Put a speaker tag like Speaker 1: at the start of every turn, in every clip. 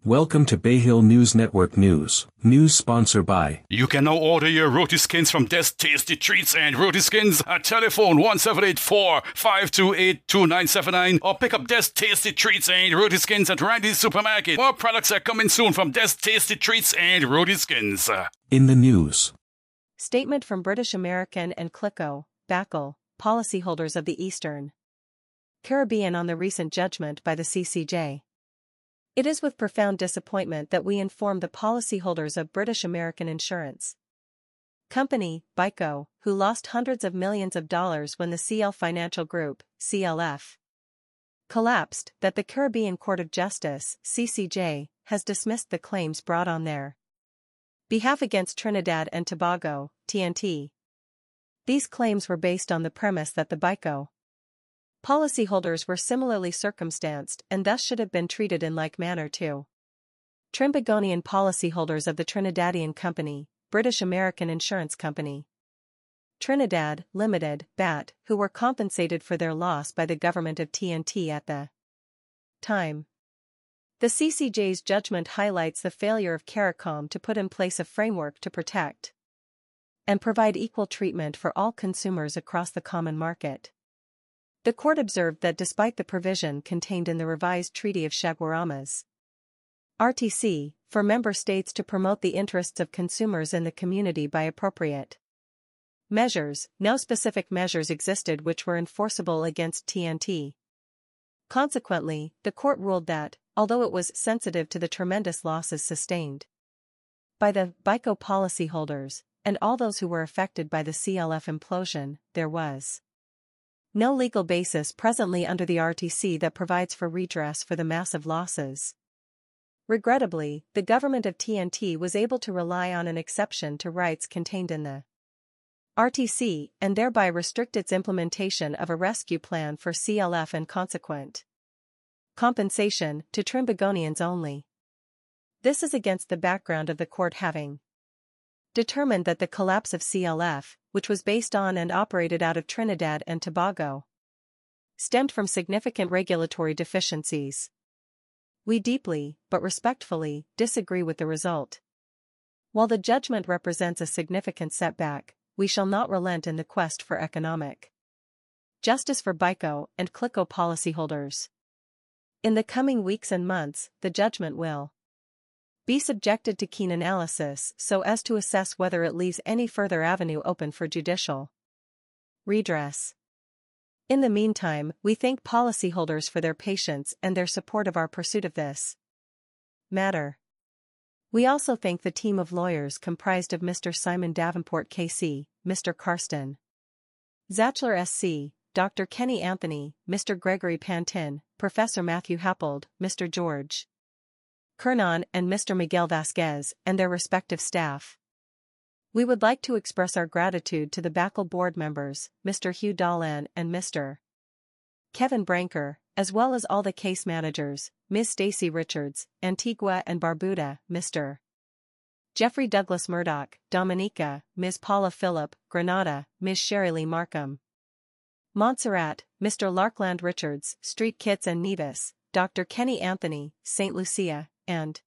Speaker 1: Welcome to Bayhill News Network News. News sponsored by...
Speaker 2: You can now order your roti skins from Des Tasty Treats and Roti Skins at telephone 1784-528-2979 or pick up Des Tasty Treats and Roti Skins at Randy's Supermarket. More products are coming soon from Des Tasty Treats and Roti Skins.
Speaker 1: In the news.
Speaker 3: Statement from British American and Clicco, Bayhill, policyholders of the Eastern Caribbean on the recent judgment by the CCJ. It is with profound disappointment that we inform the policyholders of British American Insurance Company, Bayhill, who lost hundreds of millions of dollars when the CL Financial Group, CLF, collapsed, that the Caribbean Court of Justice, CCJ, has dismissed the claims brought on their behalf against Trinidad and Tobago, TNT. These claims were based on the premise that the Bayhill policyholders were similarly circumstanced and thus should have been treated in like manner to Trinbagonian policyholders of the Trinidadian Company, British American Insurance Company, Trinidad, Limited, BAT, who were compensated for their loss by the government of TNT at the time. The CCJ's judgment highlights the failure of CARICOM to put in place a framework to protect and provide equal treatment for all consumers across the common market. The court observed that despite the provision contained in the revised Treaty of Chaguaramas, RTC, for member states to promote the interests of consumers in the community by appropriate measures, no specific measures existed which were enforceable against TNT. Consequently, the court ruled that, although it was sensitive to the tremendous losses sustained by the Bayhill policyholders, and all those who were affected by the CLF implosion, there was no legal basis presently under the RTC that provides for redress for the massive losses. Regrettably, the government of TNT was able to rely on an exception to rights contained in the RTC and thereby restrict its implementation of a rescue plan for CLF and consequent compensation to Trinbagonians only. This is against the background of the court having determined that the collapse of CLF, which was based on and operated out of Trinidad and Tobago, stemmed from significant regulatory deficiencies. We deeply, but respectfully, disagree with the result. While the judgment represents a significant setback, we shall not relent in the quest for economic justice for Bayhill and Clicco policyholders. In the coming weeks and months, the judgment will be subjected to keen analysis so as to assess whether it leaves any further avenue open for judicial redress. In the meantime, we thank policyholders for their patience and their support of our pursuit of this matter. We also thank the team of lawyers comprised of Mr. Simon Davenport KC, Mr. Karsten Zachler SC, Dr. Kenny Anthony, Mr. Gregory Pantin, Professor Matthew Happold, Mr. George Kernan and Mr. Miguel Vasquez, and their respective staff. We would like to express our gratitude to the Bayhill board members, Mr. Hugh Dallan and Mr. Kevin Branker, as well as all the case managers, Ms. Stacey Richards, Antigua and Barbuda, Mr. Jeffrey Douglas Murdoch, Dominica, Ms. Paula Phillip, Granada, Ms. Sherry Lee Markham, Montserrat, Mr. Larkland Richards, Street Kitts and Nevis, Dr. Kenny Anthony, St. Lucia, and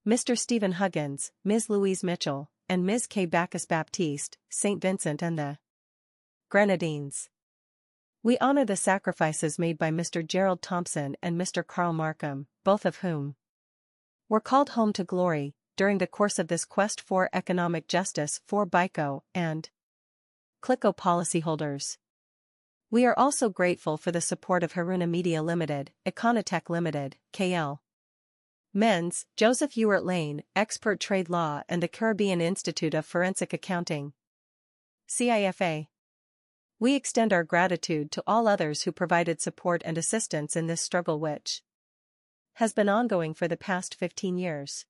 Speaker 3: Mr. Stephen Huggins, Ms. Louise Mitchell, and Ms. K. Bacchus Baptiste, St. Vincent and the Grenadines. We honor the sacrifices made by Mr. Gerald Thompson and Mr. Carl Markham, both of whom were called home to glory during the course of this quest for economic justice for Bayhill and Clicco policyholders. We are also grateful for the support of Haruna Media Limited, Econotech Limited, KL Men's, Joseph Ewart Lane, Expert Trade Law and the Caribbean Institute of Forensic Accounting, CIFA. We extend our gratitude to all others who provided support and assistance in this struggle which has been ongoing for the past 15 years.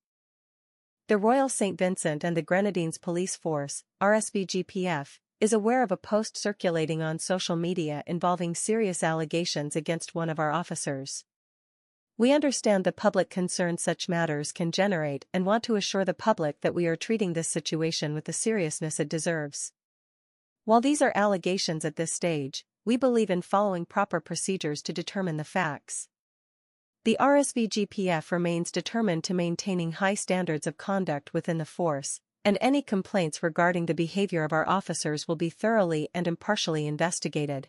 Speaker 3: The Royal St. Vincent and the Grenadines Police Force, RSVGPF, is aware of a post circulating on social media involving serious allegations against one of our officers. We understand the public concern such matters can generate and want to assure the public that we are treating this situation with the seriousness it deserves. While these are allegations at this stage, we believe in following proper procedures to determine the facts. The RSVGPF remains determined to maintaining high standards of conduct within the force, and any complaints regarding the behavior of our officers will be thoroughly and impartially investigated.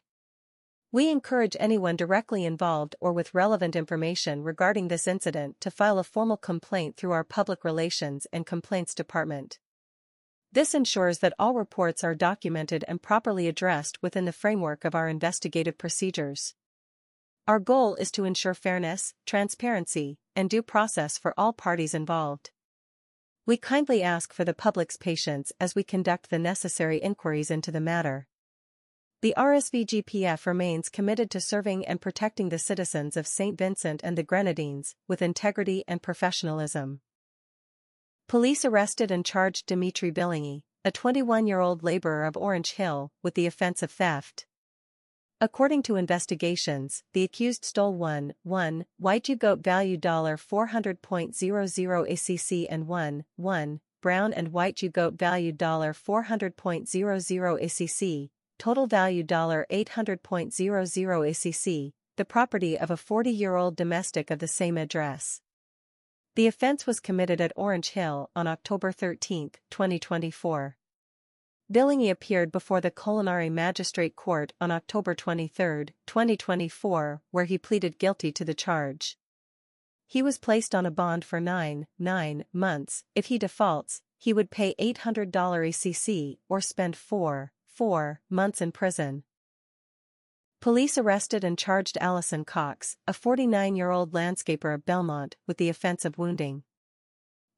Speaker 3: We encourage anyone directly involved or with relevant information regarding this incident to file a formal complaint through our Public Relations and Complaints Department. This ensures that all reports are documented and properly addressed within the framework of our investigative procedures. Our goal is to ensure fairness, transparency, and due process for all parties involved. We kindly ask for the public's patience as we conduct the necessary inquiries into the matter. The RSVGPF remains committed to serving and protecting the citizens of St. Vincent and the Grenadines with integrity and professionalism. Police arrested and charged Dimitri Billingy, a 21-year-old laborer of Orange Hill, with the offense of theft. According to investigations, the accused stole one white U-goat value $400.00 ACC and one brown and white U-goat value $400.00 ACC, total value $800.00 ACC, the property of a 40-year-old domestic of the same address. The offense was committed at Orange Hill on October 13, 2024. Billingy appeared before the Culinary Magistrate Court on October 23, 2024, where he pleaded guilty to the charge. He was placed on a bond for 9 months. If he defaults, he would pay $800 ACC or spend 4 months in prison. Police arrested and charged Allison Cox, a 49-year-old landscaper of Belmont, with the offense of wounding.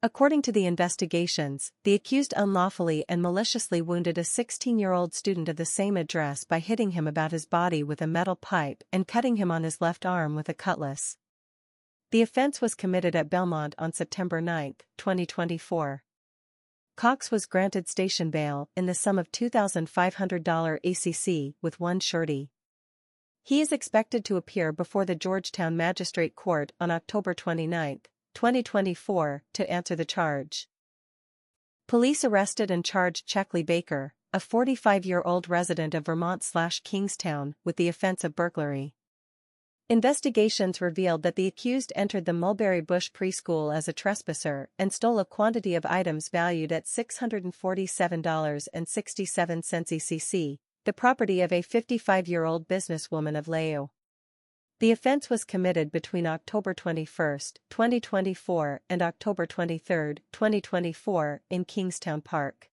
Speaker 3: According to the investigations, the accused unlawfully and maliciously wounded a 16-year-old student of the same address by hitting him about his body with a metal pipe and cutting him on his left arm with a cutlass. The offense was committed at Belmont on September 9, 2024. Cox was granted station bail in the sum of $2,500 ACC with one surety. He is expected to appear before the Georgetown Magistrate Court on October 29, 2024, to answer the charge. Police arrested and charged Checkley Baker, a 45-year-old resident of Vermont/Kingstown, with the offense of burglary. Investigations revealed that the accused entered the Mulberry Bush preschool as a trespasser and stole a quantity of items valued at $647.67 ECC, the property of a 55-year-old businesswoman of Leo. The offense was committed between October 21, 2024 and October 23, 2024 in Kingstown Park.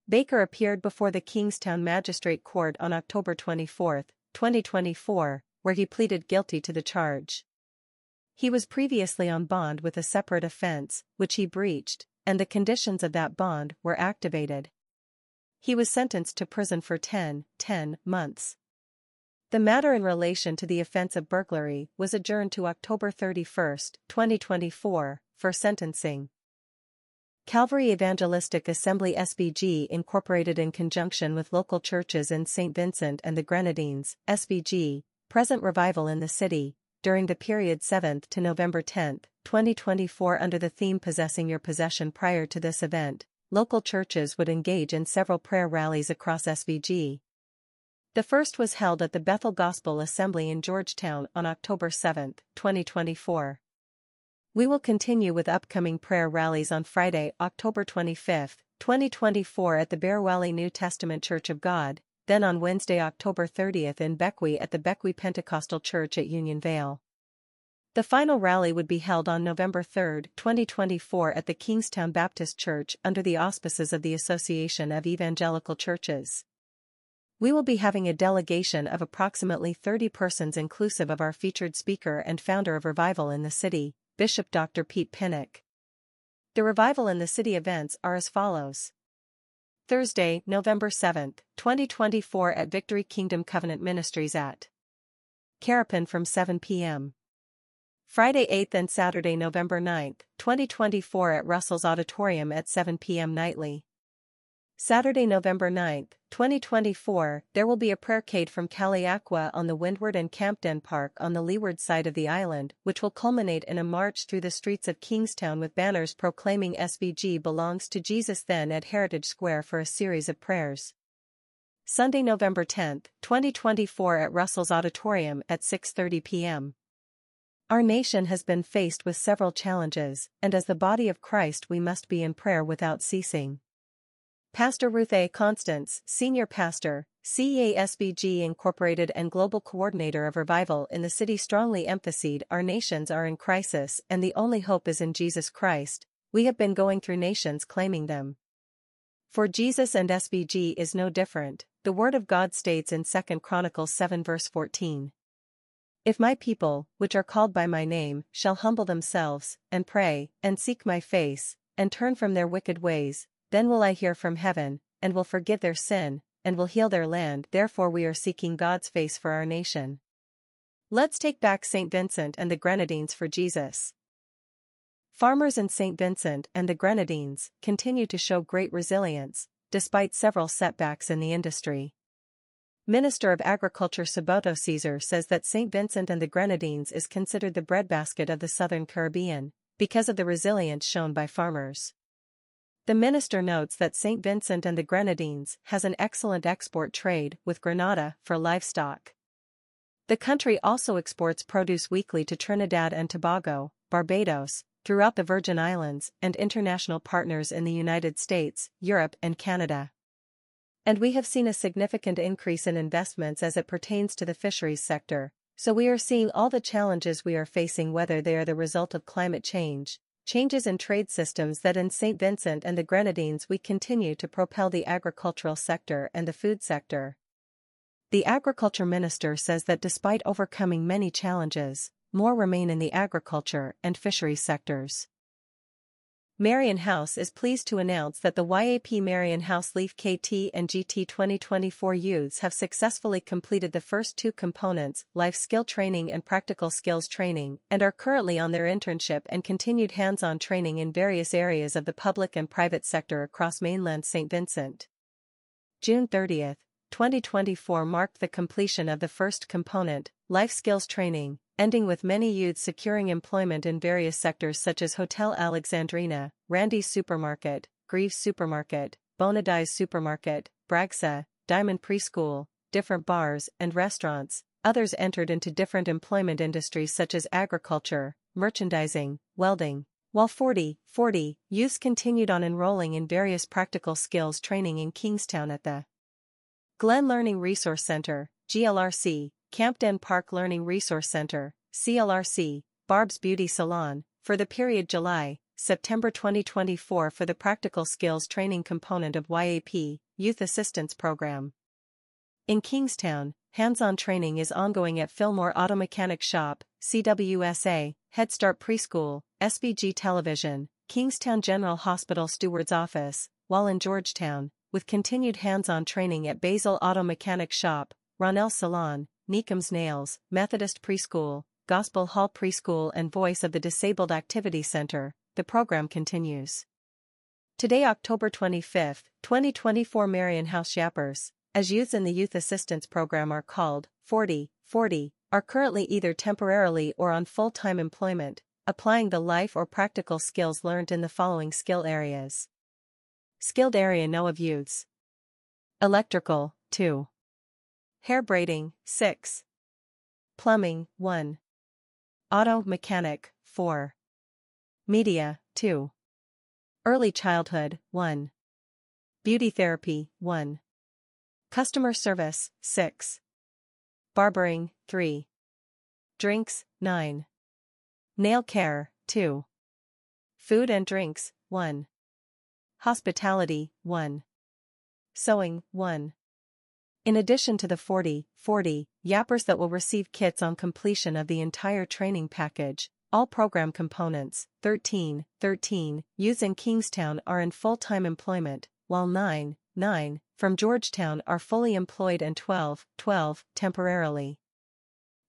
Speaker 3: Baker appeared before the Kingstown Magistrate Court on October 24, 2024, where he pleaded guilty to the charge. He was previously on bond with a separate offense, which he breached, and the conditions of that bond were activated. He was sentenced to prison for 10 months. The matter in relation to the offense of burglary was adjourned to October 31, 2024, for sentencing. Calvary Evangelistic Assembly SBG, incorporated in conjunction with local churches in St. Vincent and the Grenadines, SBG, present revival in the city, during the period 7th to November 10, 2024 under the theme Possessing Your Possession. Prior to this event, local churches would engage in several prayer rallies across SBG. The first was held at the Bethel Gospel Assembly in Georgetown on October 7, 2024. We will continue with upcoming prayer rallies on Friday, October 25, 2024 at the Bear Valley New Testament Church of God, then on Wednesday, October 30 in Bequia at the Bequia Pentecostal Church at Union Vale. The final rally would be held on November 3, 2024 at the Kingstown Baptist Church under the auspices of the Association of Evangelical Churches. We will be having a delegation of approximately 30 persons inclusive of our featured speaker and founder of Revival in the City, Bishop Dr. Pete Pinnock. The Revival in the City events are as follows. Thursday, November 7, 2024 at Victory Kingdom Covenant Ministries at Carapan from 7 p.m. Friday 8th and Saturday, November 9, 2024 at Russell's Auditorium at 7 p.m. nightly. Saturday, November 9, 2024, there will be a prayercade from Caliacqua on the Windward and Campden Park on the leeward side of the island, which will culminate in a march through the streets of Kingstown with banners proclaiming SVG belongs to Jesus, then at Heritage Square for a series of prayers. Sunday, November 10, 2024 at Russell's Auditorium at 6:30 p.m. Our nation has been faced with several challenges, and as the body of Christ we must be in prayer without ceasing. Pastor Ruth A. Constance, Senior Pastor, CEASBG Incorporated and Global Coordinator of Revival in the city, strongly emphasized our nations are in crisis and the only hope is in Jesus Christ. We have been going through nations claiming them. For Jesus, and SBG is no different. The Word of God states in 2 Chronicles 7 verse 14. If my people, which are called by my name, shall humble themselves, and pray, and seek my face, and turn from their wicked ways, then will I hear from heaven, and will forgive their sin, and will heal their land. Therefore we are seeking God's face for our nation. Let's take back St. Vincent and the Grenadines for Jesus. Farmers in St. Vincent and the Grenadines continue to show great resilience, despite several setbacks in the industry. Minister of Agriculture Saboto Caesar says that St. Vincent and the Grenadines is considered the breadbasket of the Southern Caribbean, because of the resilience shown by farmers. The minister notes that St. Vincent and the Grenadines has an excellent export trade with Grenada for livestock. The country also exports produce weekly to Trinidad and Tobago, Barbados, throughout the Virgin Islands, and international partners in the United States, Europe and Canada. And we have seen a significant increase in investments as it pertains to the fisheries sector, so we are seeing all the challenges we are facing, whether they are the result of climate change, changes in trade systems, that in St. Vincent and the Grenadines we continue to propel the agricultural sector and the food sector. The agriculture minister says that despite overcoming many challenges, more remain in the agriculture and fisheries sectors. Marion House is pleased to announce that the YAP Marion House Leaf KT and GT 2024 youths have successfully completed the first two components, life skill training and practical skills training, and are currently on their internship and continued hands-on training in various areas of the public and private sector across mainland St. Vincent. June 30, 2024 marked the completion of the first component, life skills training, ending with many youths securing employment in various sectors such as Hotel Alexandrina, Randy's Supermarket, Greaves Supermarket, Bonadi's Supermarket, Bragsa, Diamond Preschool, different bars and restaurants. Others entered into different employment industries such as agriculture, merchandising, welding, while 40 youths continued on enrolling in various practical skills training in Kingstown at the Glen Learning Resource Center, GLRC, Campden Park Learning Resource Center, CLRC, Barb's Beauty Salon, for the period July-September 2024 for the practical skills training component of YAP, Youth Assistance Program. In Kingstown, hands-on training is ongoing at Fillmore Auto Mechanic Shop, CWSA, Head Start Preschool, SBG Television, Kingstown General Hospital Steward's Office, while in Georgetown, with continued hands-on training at Bayhill Auto Mechanic Shop, Ronell Salon, Neekham's Nails, Methodist Preschool, Gospel Hall Preschool and Voice of the Disabled Activity Center. The program continues. Today, October 25, 2024, Marion House Yappers, as youths in the Youth Assistance Program are called, 40, are currently either temporarily or on full-time employment, applying the life or practical skills learned in the following skill areas. Skilled area know of youths. Electrical, 2. Hair braiding, 6. Plumbing, 1. Auto mechanic, 4. Media, 2. Early childhood, 1. Beauty therapy, 1. Customer service, 6. Barbering, 3. Drinks, 9. Nail care, 2. Food and drinks, 1. Hospitality, 1. Sewing, 1. In addition to the 40 yappers that will receive kits on completion of the entire training package, all program components, 13 youths in Kingstown are in full-time employment, while 9 from Georgetown are fully employed and 12 temporarily.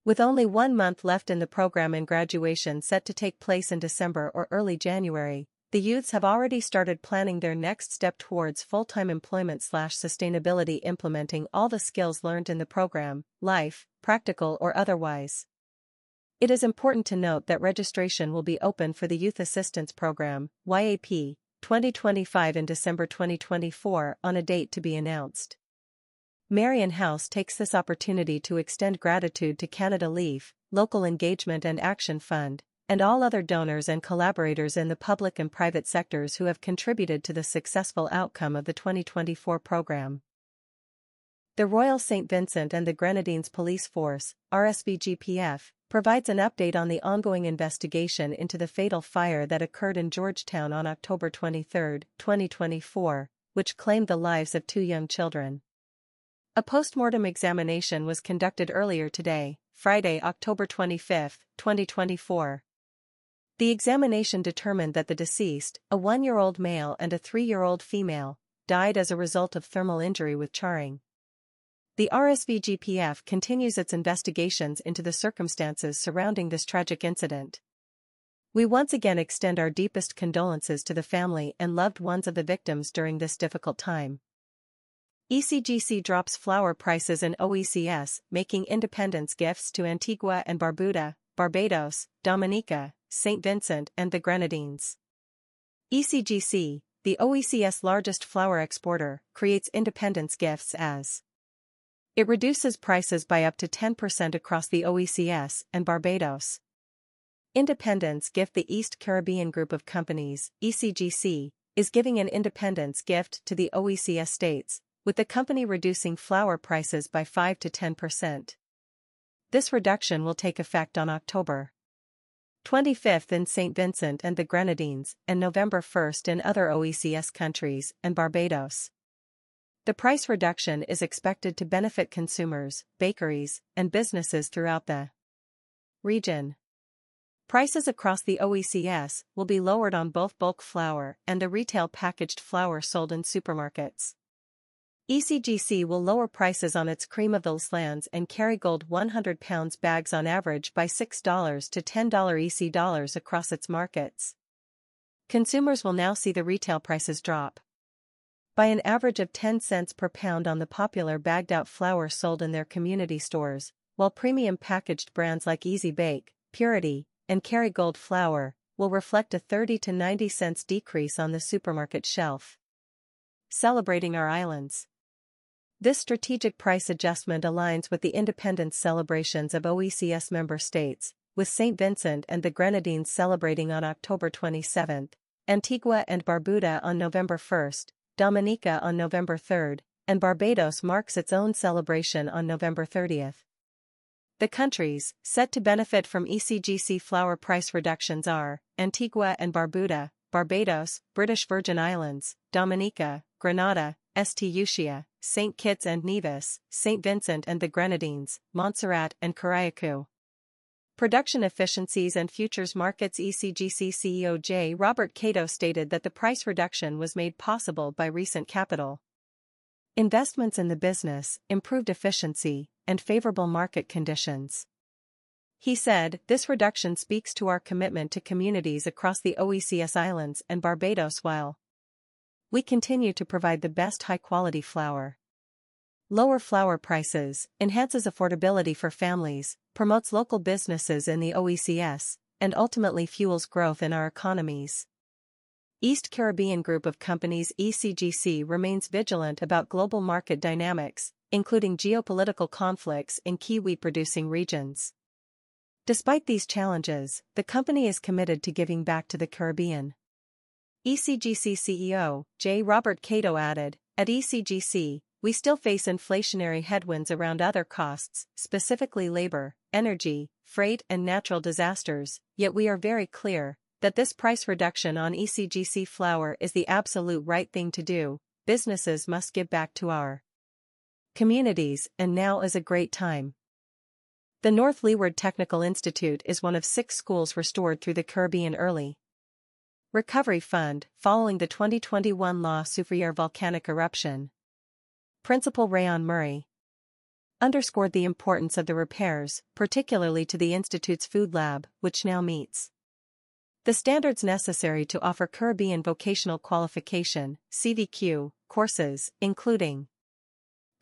Speaker 3: With only 1 month left in the program and graduation set to take place in December or early January, the youths have already started planning their next step towards full-time employment/sustainability, implementing all the skills learned in the program, life, practical or otherwise. It is important to note that registration will be open for the Youth Assistance Program, YAP, 2025 in December 2024 on a date to be announced. Marion House takes this opportunity to extend gratitude to Canada Leave, Local Engagement and Action Fund, and all other donors and collaborators in the public and private sectors who have contributed to the successful outcome of the 2024 program. The Royal St. Vincent and the Grenadines Police Force, RSVGPF, provides an update on the ongoing investigation into the fatal fire that occurred in Georgetown on October 23, 2024, which claimed the lives of 2 young children. A post-mortem examination was conducted earlier today, Friday, October 25, 2024. The examination determined that the deceased, a 1-year-old male and a 3-year-old female, died as a result of thermal injury with charring. The RSVGPF continues its investigations into the circumstances surrounding this tragic incident. We once again extend our deepest condolences to the family and loved ones of the victims during this difficult time. ECGC drops flower prices in OECS, making independence gifts to Antigua and Barbuda, Barbados, Dominica, St. Vincent and the Grenadines. ECGC, the OECS largest flower exporter, creates independence gifts as it reduces prices by up to 10% across the OECS and Barbados. Independence Gift. The East Caribbean Group of Companies, ECGC, is giving an independence gift to the OECS states, with the company reducing flower prices by 5 to 10%. This reduction will take effect on October 25 in St. Vincent and the Grenadines and November 1 in other OECS countries and Barbados. The price reduction is expected to benefit consumers, bakeries, and businesses throughout the region. Prices across the OECS will be lowered on both bulk flour and the retail packaged flour sold in supermarkets. ECGC will lower prices on its Cream of those Lands and Kerrygold 100 pounds bags on average by $6 to $10 EC dollars across its markets. Consumers will now see the retail prices drop by an average of 10 cents per pound on the popular bagged-out flour sold in their community stores, while premium packaged brands like Easy Bake, Purity, and Kerrygold flour will reflect a 30 to 90 cents decrease on the supermarket shelf. Celebrating our islands. This strategic price adjustment aligns with the independence celebrations of OECS member states, with St. Vincent and the Grenadines celebrating on October 27, Antigua and Barbuda on November 1, Dominica on November 3, and Barbados marks its own celebration on November 30. The countries set to benefit from ECGC flour price reductions are Antigua and Barbuda, Barbados, British Virgin Islands, Dominica, Grenada, St. Lucia, St. Kitts and Nevis, St. Vincent and the Grenadines, Montserrat and Carriacou. Production efficiencies and futures markets. ECGC CEO J. Robert Cato stated that the price reduction was made possible by recent capital investments in the business, improved efficiency, and favorable market conditions. He said, "This reduction speaks to our commitment to communities across the OECS islands and Barbados while we continue to provide the best high-quality flour." Lower flour prices enhances affordability for families, promotes local businesses in the OECS, and ultimately fuels growth in our economies. East Caribbean Group of Companies ECGC remains vigilant about global market dynamics, including geopolitical conflicts in key wheat-producing regions. Despite these challenges, the company is committed to giving back to the Caribbean. ECGC CEO J. Robert Cato added, "At ECGC, we still face inflationary headwinds around other costs, specifically labor, energy, freight and natural disasters, yet we are very clear that this price reduction on ECGC flour is the absolute right thing to do. Businesses must give back to our communities, and now is a great time." The North Leeward Technical Institute is one of 6 schools restored through the Caribbean Early Recovery Fund, following the 2021 La Soufriere volcanic eruption. Principal Rayon Murray underscored the importance of the repairs, particularly to the Institute's food lab, which now meets the standards necessary to offer Caribbean Vocational Qualification (CVQ) courses, including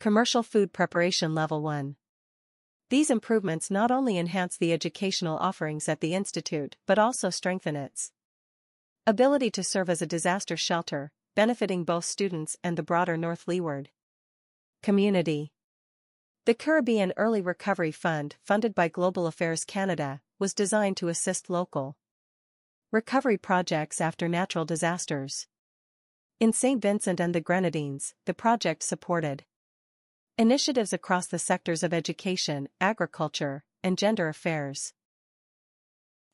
Speaker 3: Commercial Food Preparation Level 1. These improvements not only enhance the educational offerings at the Institute but also strengthen its ability to serve as a disaster shelter, benefiting both students and the broader North Leeward community. The Caribbean Early Recovery Fund, funded by Global Affairs Canada, was designed to assist local recovery projects after natural disasters. In St. Vincent and the Grenadines, the project supported initiatives across the sectors of education, agriculture, and gender affairs.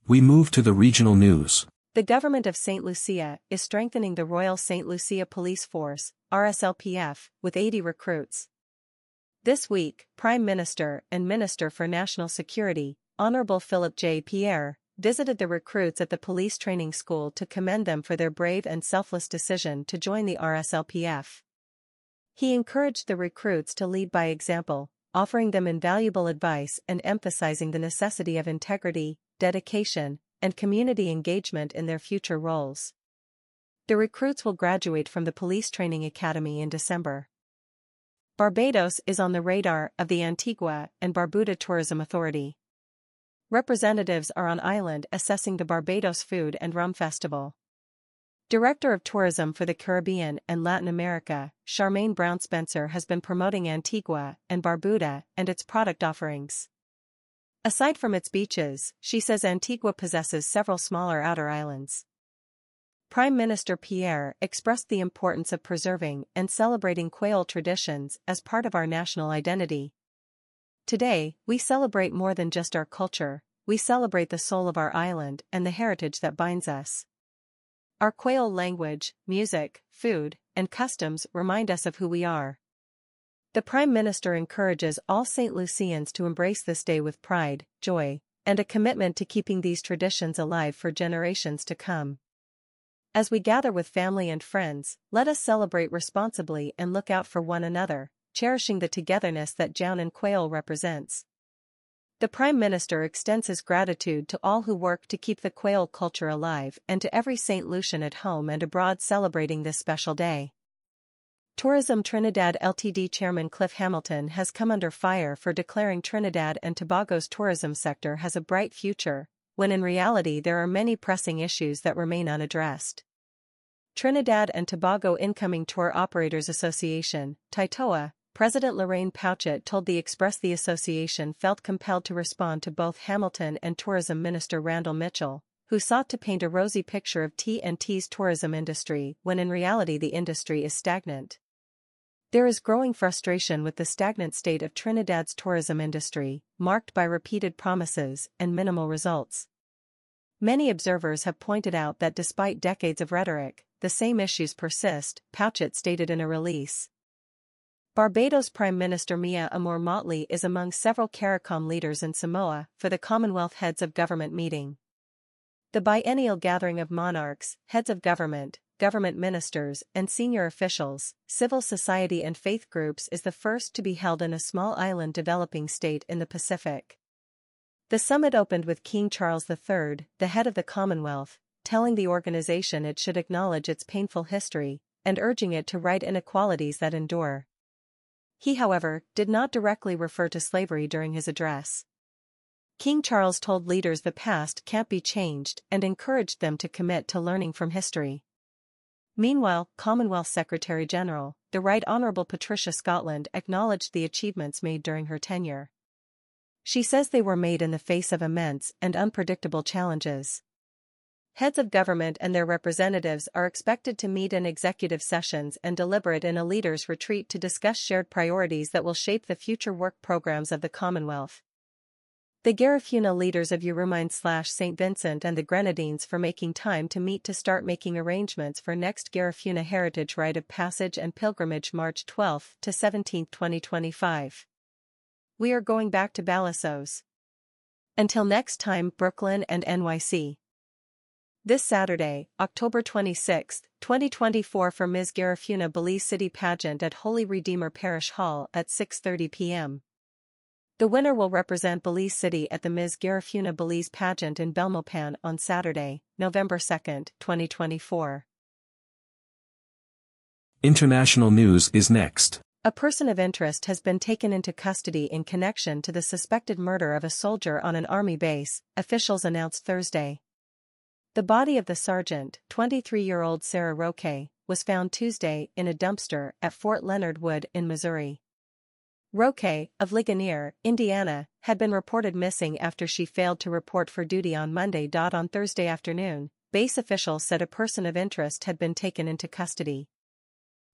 Speaker 1: We move to the regional news.
Speaker 3: The government of St. Lucia is strengthening the Royal St. Lucia Police Force, RSLPF, with 80 recruits. This week, Prime Minister and Minister for National Security, Honourable Philip J. Pierre, visited the recruits at the police training school to commend them for their brave and selfless decision to join the RSLPF. He encouraged the recruits to lead by example, offering them invaluable advice and emphasizing the necessity of integrity, dedication, and community engagement in their future roles. The recruits will graduate from the Police Training Academy in December. Barbados is on the radar of the Antigua and Barbuda Tourism Authority. Representatives are on island assessing the Barbados Food and Rum Festival. Director of Tourism for the Caribbean and Latin America, Charmaine Brown-Spencer, has been promoting Antigua and Barbuda and its product offerings. Aside from its beaches, she says Antigua possesses several smaller outer islands. Prime Minister Pierre expressed the importance of preserving and celebrating Creole traditions as part of our national identity. Today, we celebrate more than just our culture, we celebrate the soul of our island and the heritage that binds us. Our Creole language, music, food, and customs remind us of who we are. The Prime Minister encourages all St. Lucians to embrace this day with pride, joy, and a commitment to keeping these traditions alive for generations to come. As we gather with family and friends, let us celebrate responsibly and look out for one another, cherishing the togetherness that Joun and Creole represents. The Prime Minister extends his gratitude to all who work to keep the Creole culture alive and to every St. Lucian at home and abroad celebrating this special day. Tourism Trinidad Ltd Chairman Cliff Hamilton has come under fire for declaring Trinidad and Tobago's tourism sector has a bright future, when in reality there are many pressing issues that remain unaddressed. Trinidad and Tobago Incoming Tour Operators Association, TITOA, President Lorraine Pouchet told the Express the association felt compelled to respond to both Hamilton and Tourism Minister Randall Mitchell, who sought to paint a rosy picture of T&T's tourism industry when in reality the industry is stagnant. There is growing frustration with the stagnant state of Trinidad's tourism industry, marked by repeated promises and minimal results. Many observers have pointed out that despite decades of rhetoric, the same issues persist, Pouchet stated in a release. Barbados Prime Minister Mia Amour Motley is among several CARICOM leaders in Samoa for the Commonwealth Heads of Government meeting. The biennial gathering of monarchs, heads of government, government ministers, and senior officials, civil society and faith groups is the first to be held in a small island developing state in the Pacific. The summit opened with King Charles III, the head of the Commonwealth, telling the organization it should acknowledge its painful history, and urging it to right inequalities that endure. He, however, did not directly refer to slavery during his address. King Charles told leaders the past can't be changed and encouraged them to commit to learning from history. Meanwhile, Commonwealth Secretary-General, the Right Honourable Patricia Scotland acknowledged the achievements made during her tenure. She says they were made in the face of immense and unpredictable challenges. Heads of government and their representatives are expected to meet in executive sessions and deliberate in a leaders' retreat to discuss shared priorities that will shape the future work programs of the Commonwealth. The Garifuna leaders of St. Vincent and the Grenadines for making time to meet to start making arrangements for next Garifuna Heritage Rite of Passage and Pilgrimage March 12 to 17, 2025. We are going back to Balissos. Until next time, Brooklyn and NYC. This Saturday, October 26, 2024 for Ms. Garifuna Belize City Pageant at Holy Redeemer Parish Hall at 6:30 p.m. The winner will represent Belize City at the Ms. Garifuna Belize Pageant in Belmopan on Saturday, November 2, 2024.
Speaker 1: International news is next.
Speaker 3: A person of interest has been taken into custody in connection to the suspected murder of a soldier on an army base, officials announced Thursday. The body of the sergeant, 23-year-old Sarah Roque, was found Tuesday in a dumpster at Fort Leonard Wood in Missouri. Roque, of Ligonier, Indiana, had been reported missing after she failed to report for duty on Monday. On Thursday afternoon, base officials said a person of interest had been taken into custody.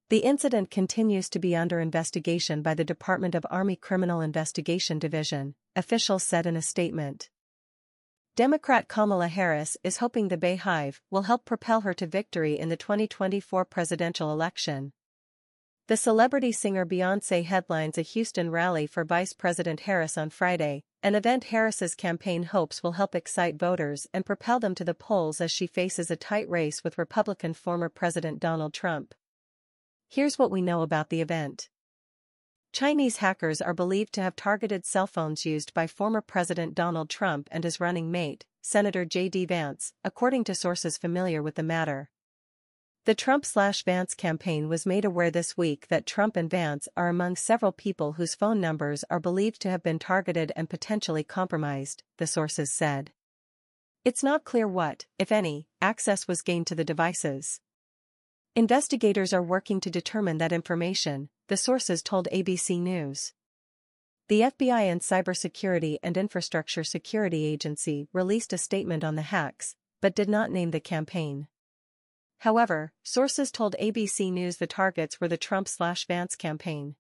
Speaker 3: The incident continues to be under investigation by the Department of Army Criminal Investigation Division, officials said in a statement. Democrat Kamala Harris is hoping the Bayhill will help propel her to victory in the 2024 presidential election. The celebrity singer Beyoncé headlines a Houston rally for Vice President Harris on Friday, an event Harris's campaign hopes will help excite voters and propel them to the polls as she faces a tight race with Republican former President Donald Trump. Here's what we know about the event. Chinese hackers are believed to have targeted cell phones used by former President Donald Trump and his running mate, Senator J.D. Vance, according to sources familiar with the matter. The Trump/Vance campaign was made aware this week that Trump and Vance are among several people whose phone numbers are believed to have been targeted and potentially compromised, the sources said. It's not clear what, if any, access was gained to the devices. Investigators are working to determine that information, the sources told ABC News. The FBI and Cybersecurity and Infrastructure Security Agency released a statement on the hacks, but did not name the campaign. However, sources told ABC News the targets were the Trump/Vance campaign.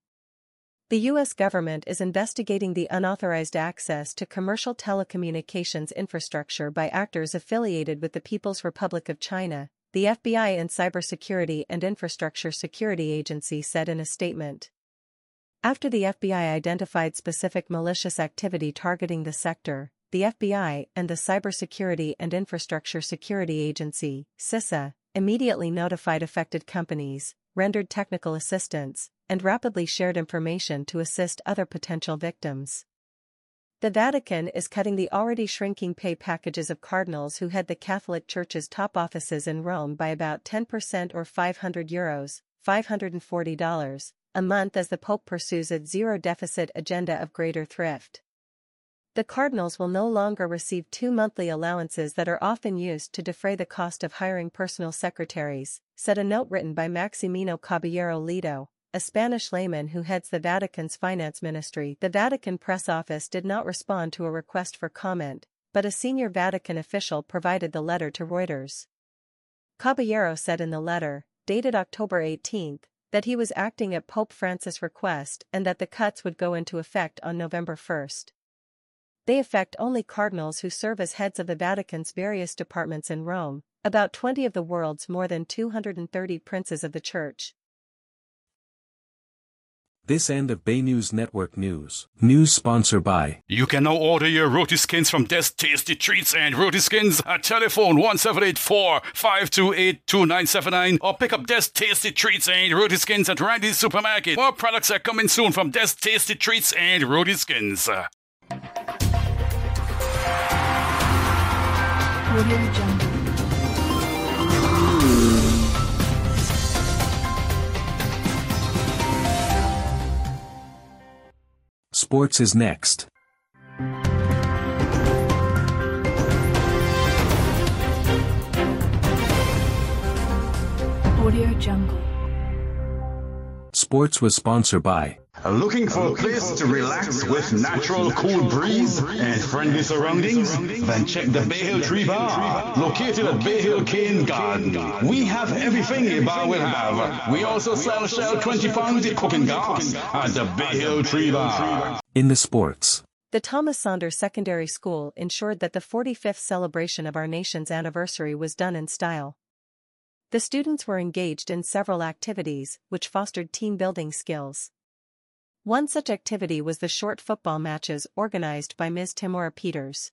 Speaker 3: The U.S. government is investigating the unauthorized access to commercial telecommunications infrastructure by actors affiliated with the People's Republic of China, the FBI and Cybersecurity and Infrastructure Security Agency said in a statement. After the FBI identified specific malicious activity targeting the sector, the FBI and the Cybersecurity and Infrastructure Security Agency, CISA, immediately notified affected companies, rendered technical assistance, and rapidly shared information to assist other potential victims. The Vatican is cutting the already shrinking pay packages of cardinals who head the Catholic Church's top offices in Rome by about 10% or €500, $540, a month as the Pope pursues its zero-deficit agenda of greater thrift. The cardinals will no longer receive 2 monthly allowances that are often used to defray the cost of hiring personal secretaries, said a note written by Maximino Caballero Ledo, a Spanish layman who heads the Vatican's finance ministry. The Vatican press office did not respond to a request for comment, but a senior Vatican official provided the letter to Reuters. Caballero said in the letter, dated October 18, that he was acting at Pope Francis' request and that the cuts would go into effect on November 1. They affect only cardinals who serve as heads of the Vatican's various departments in Rome, about 20 of the world's more than 230 princes of the Church.
Speaker 1: This end of Bay News Network News. News sponsored by.
Speaker 2: You can now order your roti skins from Des Tasty Treats and Roti Skins at telephone 1784-528-2979 or pick up Des Tasty Treats and Roti Skins at Randy's Supermarket. More products are coming soon from Des Tasty Treats and Roti Skins.
Speaker 4: Audio Jungle.
Speaker 1: Sports is next.
Speaker 4: Audio Jungle.
Speaker 1: Sports was sponsored by.
Speaker 5: Looking for a place to relax with natural cool breeze and friendly surroundings? Then check the Bayhill Tree Bar, located at Bayhill Cane Garden. We have everything a bar will have. We also sell Shell 20 pounds cooking gas at the Bayhill Tree Bar.
Speaker 1: In the sports.
Speaker 3: The Thomas Saunders Secondary School ensured that the 45th celebration of our nation's anniversary was done in style. The students were engaged in several activities, which fostered team-building skills. One such activity was the short football matches organized by Ms. Timora Peters.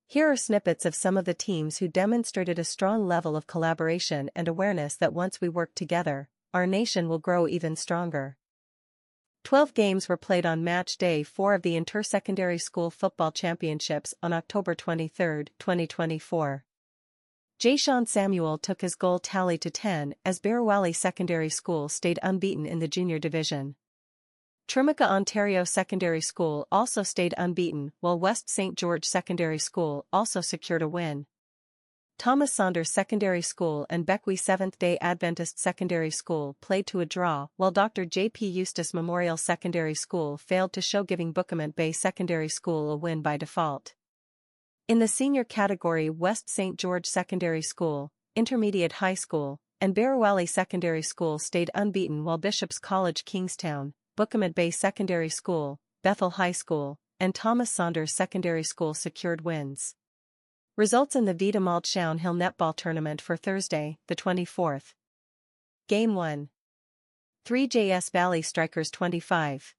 Speaker 3: Here are snippets of some of the teams who demonstrated a strong level of collaboration and awareness that once we work together, our nation will grow even stronger. 12 games were played on match day 4 of the Inter-Secondary School Football Championships on October 23, 2024. Jayshawn Samuel took his goal tally to 10 as Birrawali Secondary School stayed unbeaten in the junior division. Trimaka Ontario Secondary School also stayed unbeaten, while West St. George Secondary School also secured a win. Thomas Saunders Secondary School and Bequia Seventh-day Adventist Secondary School played to a draw, while Dr. J.P. Eustace Memorial Secondary School failed to show, giving Bookament Bay Secondary School a win by default. In the senior category, West St. George Secondary School, Intermediate High School, and Barrawaley Secondary School stayed unbeaten, while Bishop's College Kingstown, Bookament Bay Secondary School, Bethel High School, and Thomas Saunders Secondary School secured wins. Results in the Vida Maltshown Hill Netball Tournament for Thursday, the 24th. Game 1. 3JS Valley Strikers 25.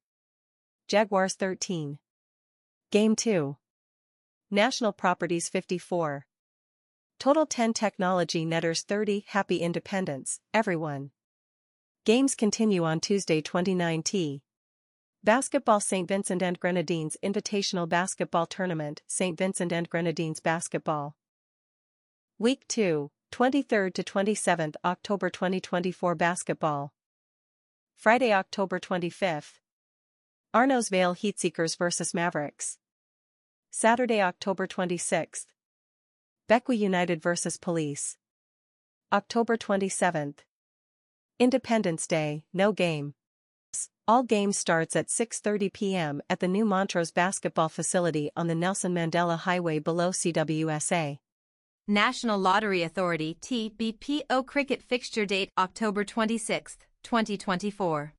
Speaker 3: Jaguars 13. Game 2. National Properties 54. Total 10 Technology Netters 30. Happy Independence, everyone. Games continue on Tuesday 29th. Basketball St. Vincent and Grenadines Invitational Basketball Tournament St. Vincent and Grenadines Basketball. Week 2, 23rd to 27th October 2024 Basketball. Friday, October 25th. Arnos Vale Heatseekers vs Mavericks. Saturday, October 26th. Bequia United vs Police. October 27th. Independence Day, no game. All games starts at 6:30 p.m. at the new Montrose Basketball Facility on the Nelson Mandela Highway below CWSA.
Speaker 6: National Lottery Authority TBPO Cricket Fixture Date October 26, 2024.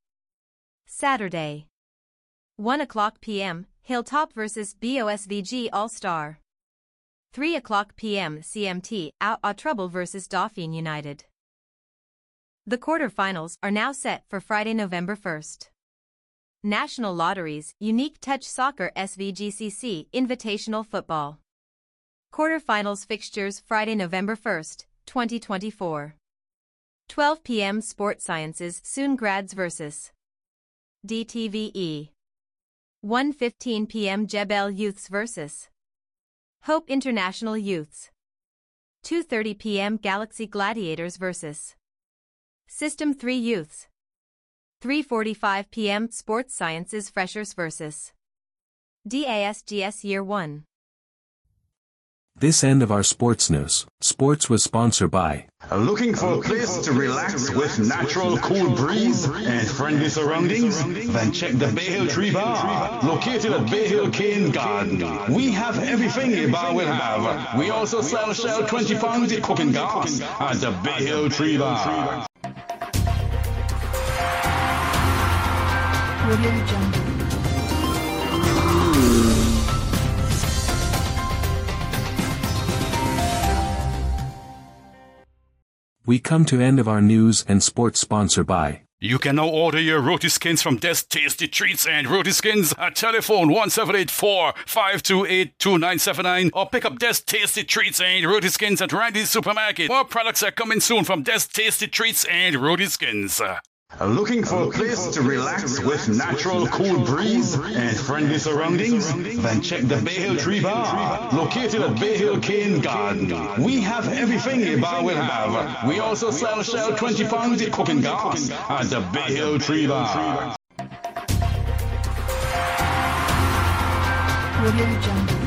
Speaker 6: Saturday. 1 o'clock p.m. Hilltop vs BOSVG All-Star. 3 o'clock p.m. CMT Out Trouble vs Dauphine United. The quarterfinals are now set for Friday, November 1st. National Lotteries Unique Touch Soccer SVGCC Invitational Football. Quarterfinals fixtures Friday, November 1st, 2024. 12 p.m. Sport Sciences Soon Grads vs. DTVE. 1:15 p.m. Jebel Youths vs. Hope International Youths. 2:30 p.m. Galaxy Gladiators vs. System 3 Youths. 3:45 p.m. Sports Sciences Freshers vs. DASGS Year 1.
Speaker 1: This end of our sports news. Sports was sponsored by.
Speaker 5: Looking for a place to relax with natural cool breeze and friendly surroundings? Then check the Bayhill Tree Bar, located at Bayhill Cane Garden. We have everything a bar will have. We also sell Shell 20 pounds of cooking gas at the Bayhill Tree Bar.
Speaker 4: Audio Jungle.
Speaker 1: We come to end of our news and sports sponsored by.
Speaker 2: You can now order your roti skins from Des Tasty Treats and Roti Skins at telephone 1784-528-2979 or pick up Des Tasty Treats and Roti Skins at Randy's Supermarket. More products are coming soon from Des Tasty Treats and Roti Skins.
Speaker 5: Looking for a place to relax with natural cool breeze and friendly surroundings? Then check the Bayhill Tree Bar, located at Bayhill Cane Garden. We have everything a bar will have. We also sell Shell 20 pounds of cooking gas at the Bayhill Tree Bar.
Speaker 4: Audio Jungle.